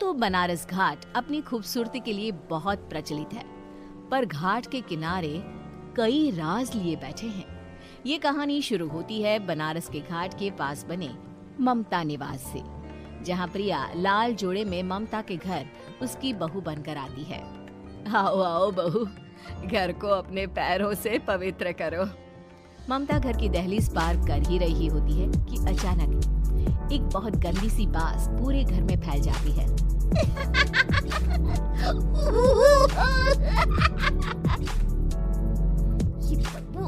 तो बनारस घाट अपनी खूबसूरती के लिए बहुत प्रचलित है, पर घाट के किनारे कई राज लिए बैठे हैं। ये कहानी शुरू होती है बनारस के घाट के पास बने ममता निवास से, जहाँ प्रिया लाल जोड़े में ममता के घर उसकी बहू बनकर आती है। आओ आओ बहू, घर को अपने पैरों से पवित्र करो। ममता घर की दहलीज पार कर ही रही होती है कि अचानक एक बहुत गंदी सी बास पूरे घर में फैल जाती है। ये बदबू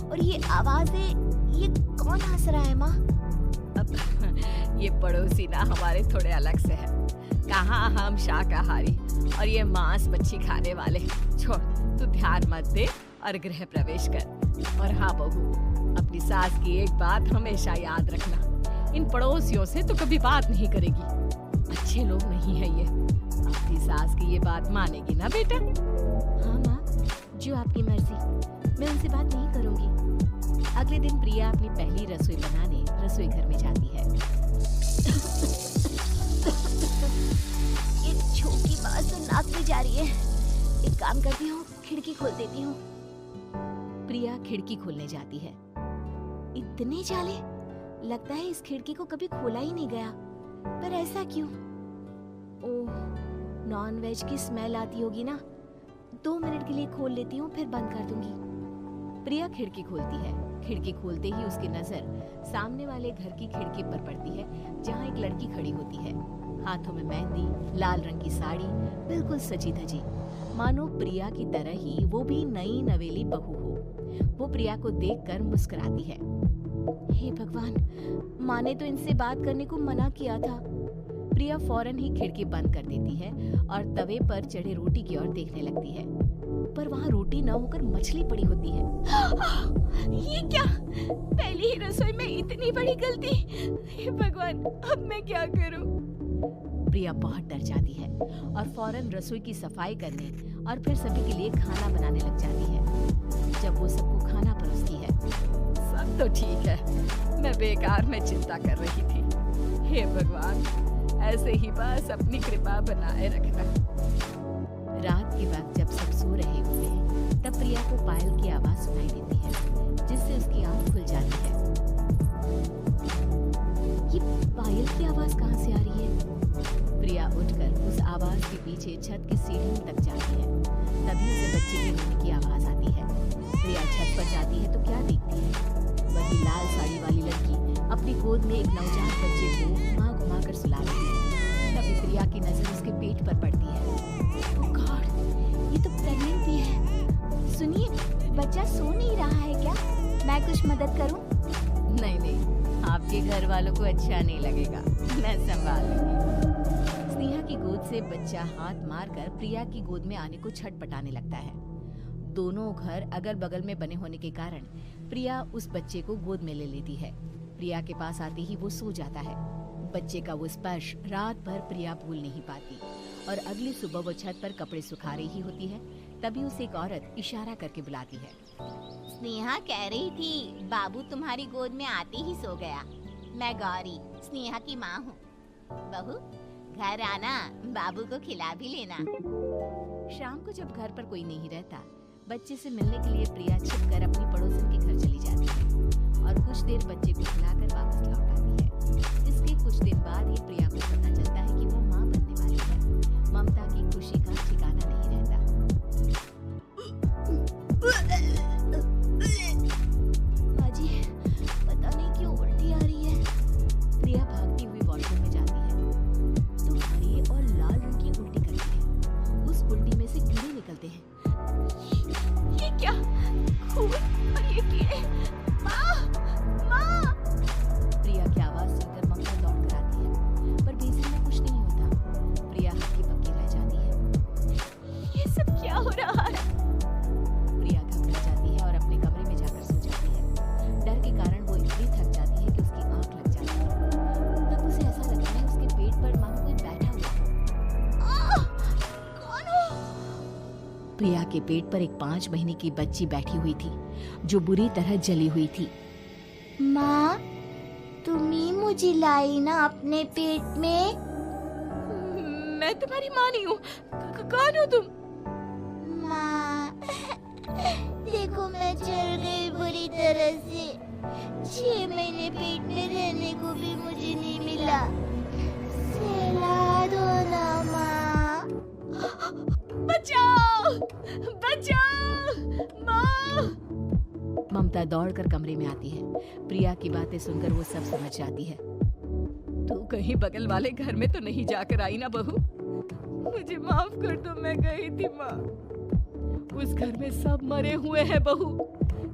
और ये आवाजें, ये कौन हंस रहा है माँ? अब ये पड़ोसी ना हमारे थोड़े अलग से है। कहाँ हम शाकाहारी और ये मांस मच्छी खाने वाले। छोड़, तू ध्यान मत दे और गृह प्रवेश कर। और हाँ बहू, अपनी सास की एक बात हमेशा याद रखना, इन पड़ोसियों से तो कभी बात नहीं करेगी। अच्छे लोग नहीं है ये। अपनी सास की ये बात मानेगी ना बेटा? हाँ माँ, जो आपकी मर्जी, मैं उनसे बात नहीं करूंगी। अगले दिन प्रिया अपनी पहली रसोई बनाने रसोई घर में जाती है। ये छोटी बात तो नाक में जा रही है। एक काम करती हूँ, खिड़की खोल देती हूँ। प्रिया खिड़की खोलने जाती है। इतने जाले, लगता है इस खिड़की को कभी खोला ही नहीं गया। पर ऐसा क्यों? ओह, नॉन वेज की स्मेल आती होगी ना। 2 मिनट के लिए खोल लेती हूँ, फिर बंद कर दूंगी। प्रिया खिड़की खोलती है। खिड़की खोलते ही उसकी नजर सामने वाले घर की खिड़की पर पड़ती है, जहाँ एक लड़की खड़ी होती है, हाथों में मेहंदी, लाल रंग की साड़ी, बिल्कुल सजी धजी, मानो प्रिया की तरह ही वो भी नई नवेली बहू हो। वो प्रिया को देखकर मुस्कुराती है। हे भगवान, माँ ने तो इनसे बात करने को मना किया था। प्रिया फौरन ही खिड़की बंद कर देती है और तवे पर चढ़े रोटी की ओर देखने लगती है, पर वहाँ रोटी न होकर मछली पड़ी होती है। ये क्या? पहली ही रसोई में इतनी बड़ी गलती। हे भगवान, अब मैं क्या करूं? प्रिया बहुत डर जाती है और फौरन रसोई की सफाई करने और फिर सभी के लिए खाना बनाने लग जाती है। जब वो सबको खाना परोसती है, सब तो ठीक है, मैं बेकार में चिंता कर रही थी। हे भगवान, ऐसे ही बस अपनी कृपा बनाए रखना। रात के वक्त जब सब सो रहे होते हैं, तब प्रिया को पायल की आवाज सुनाई देती है, जिससे उसकी आंख खुल जाती है। ये पायल की आवाज कहाँ से आ रही है? प्रिया उठकर उस आवाज के पीछे छत की सीढ़ियों तक जाती है। तभी उसे बच्चे के रोने की आवाज आती है। प्रिया छत पर जाती है तो क्या देखती है? वही लाल साड़ी वाली लड़की अपनी गोद में एक नवजात बच्चे को घुमा घुमा कर सुला रही है। तभी प्रिया की नजर उसके पेट पर पड़ती है। ओह गॉड, ये तो प्रेग्नेंट भी है। सुनिए, बच्चा सो नहीं रहा है क्या? मैं कुछ मदद करूं? नहीं नहीं, आपके घर वालों को अच्छा नहीं लगेगा, मैं संभाल लूंगी। स्नेहा की गोद से बच्चा हाथ मारकर प्रिया की गोद में आने को छटपटाने लगता है। दोनों घर अगल बगल में बने होने के कारण प्रिया उस बच्चे को गोद में ले लेती है। प्रिया के पास आते ही वो सो जाता है। बच्चे का वो स्पर्श रात भर प्रिया भूल नहीं पाती और अगली सुबह वो छत पर कपड़े सुखा रही होती है। तभी उसे एक औरत इशारा करके बुलाती है। स्नेहा कह रही थी बाबू तुम्हारी गोद में आते ही सो गया। मैं गौरी, स्नेहा की माँ हूँ। बहू, घर आना, बाबू को खिला भी लेना। शाम को जब घर पर कोई नहीं रहता, बच्चे से मिलने के लिए प्रिया छिपकर अपनी पड़ोसन के घर चली जाती है और कुछ देर बच्चे को खिलाकर वापस लौट आती है। इसके कुछ दिन बाद ही प्रिया को पता चलता है कि वो माँ बनने वाली है। ममता की खुशी का ठिकाना नहीं रहता। माजी, पता नहीं क्यों उल्टी आ रही है। प्रिया भागती हुई वॉशरूम में जाती है तो हरी और लाल रंग की उल्टी करती है। उस उल्टी में से कीड़े निकलते हैं। ये क्या? खून और ये कीड़े! माँ! माँ! प्रिया की आवाज सुनकर ममता दौड़ कर आती है, पर बेसिन में कुछ नहीं होता। प्रिया हक्की बक्की रह जाती है। ये सब क्या हो रहा है? प्रिया घबरा जाती है और अपने कमरे में जाकर सो जाती है। डर के कारण वो इतनी थक जाती है कि उसकी आंख लग जाती है। तब उसे ऐसा लगता है उसके पेट पर मानो कोई बैठा हुआ है। कौन हो? प्रिया के पेट पर एक 5 महीने की बच्ची बैठी हुई थी, जो बुरी तरह जली हुई थी। माँ, तुम ही मुझे लाई ना अपने पेट में? मैं तुम्हारी माँ नहीं हूँ। कौन हो तुम? माँ, देखो मैं चल गई बुरी तरह से। 6 महीने पेट में रहने को भी मुझे नहीं मिला। सहला दो ना माँ। बचाओ, बचाओ, माँ। ममता दौड़कर कमरे में आती है। प्रिया की बातें सुनकर वो सब समझ जाती है। तू कहीं बगल वाले घर में तो नहीं जाकर आई ना बहू? मुझे माफ कर दो, मैं गई थी माँ। उस घर में सब मरे हुए हैं बहू।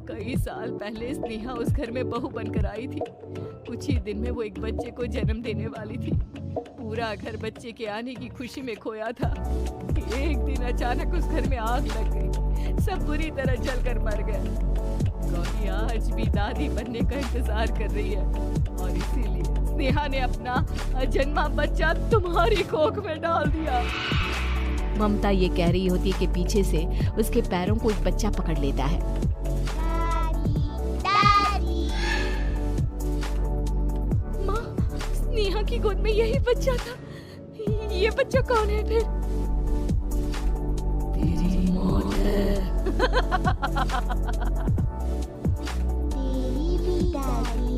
कई साल पहले स्नेहा उस घर में बहू बनकर आई थी। कुछ ही दिन में वो एक बच्चे को जन्म देने वाली थी। पूरा घर बच्चे के आने की खुशी में खोया था कि एक दिन अचानक उस घर में आग लग गई। सब बुरी तरह जलकर मर गए। गौरी आज भी दादी बनने का इंतजार कर रही है और इसीलिए स्नेहा ने अपना अजन्मा बच्चा तुम्हारी कोख में डाल दिया। ममता ये कह रही होती है कि पीछे से उसके पैरों को एक बच्चा पकड़ लेता है। दादी, माँ, स्नेहा की गोद में यही बच्चा था। ये बच्चा कौन है फिर? तेरी मौत है। तेरी भी दादी।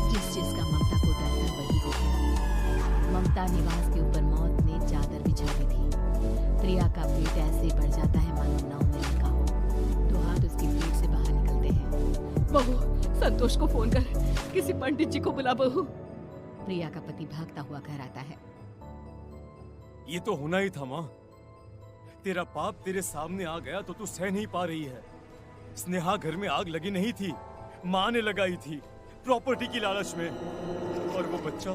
जिस चीज का ममता को डर था वही हो गया। ममता निवास के ऊपर मौत ने चादर बिछा दी थी। प्रिया का पेट ऐसे बढ़ जाता है मानो 9 महीने का हो। 2 हाथ उसके पेट से बाहर निकलते हैं। बहू, संतोष को फोन कर, किसी पंडित जी को बुला बहू। प्रिया का पति भागता हुआ घर आता है। ये तो होना ही था माँ। तेरा पाप तेरे सामने आ गया तो तू सह नहीं पा रही है। स्नेहा घर में आग लगी नहीं थी, माँ ने लगाई थी प्रॉपर्टी की लालच में। और वो बच्चा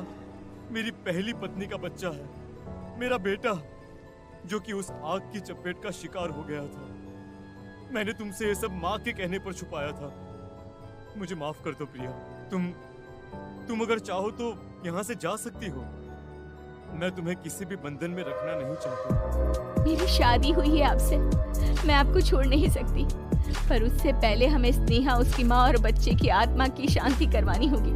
मेरी पहली पत्नी का बच्चा है, मेरा बेटा, जो कि उस आग की चपेट का शिकार हो गया था। मैंने तुमसे ये सब माँ के कहने पर छुपाया था। मुझे माफ कर दो प्रिया। तुम अगर चाहो तो यहाँ से जा सकती हो। मैं तुम्हें किसी भी बंधन में रखना नहीं चाहता। मेरी शादी हुई है आपसे, मैं आपको छोड़ नहीं सकती, पर उससे पहले हमें स्नेहा, उसकी माँ और बच्चे की आत्मा की शांति करवानी होगी।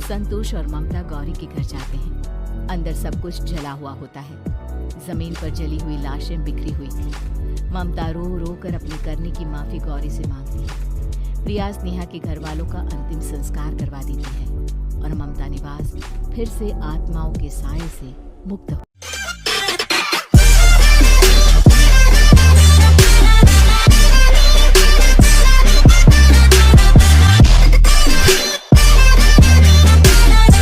संतोष और ममता गौरी के घर जाते हैं। अंदर सब कुछ जला हुआ होता है। जमीन पर जली हुई लाशें बिखरी हुई थी। ममता रो रो कर अपने करने की माफी गौरी से मांगती है। प्रिया स्नेहा के घर वालों का अंतिम संस्कार करवा देती है और ममता निवास फिर से आत्माओं के साए से मुक्त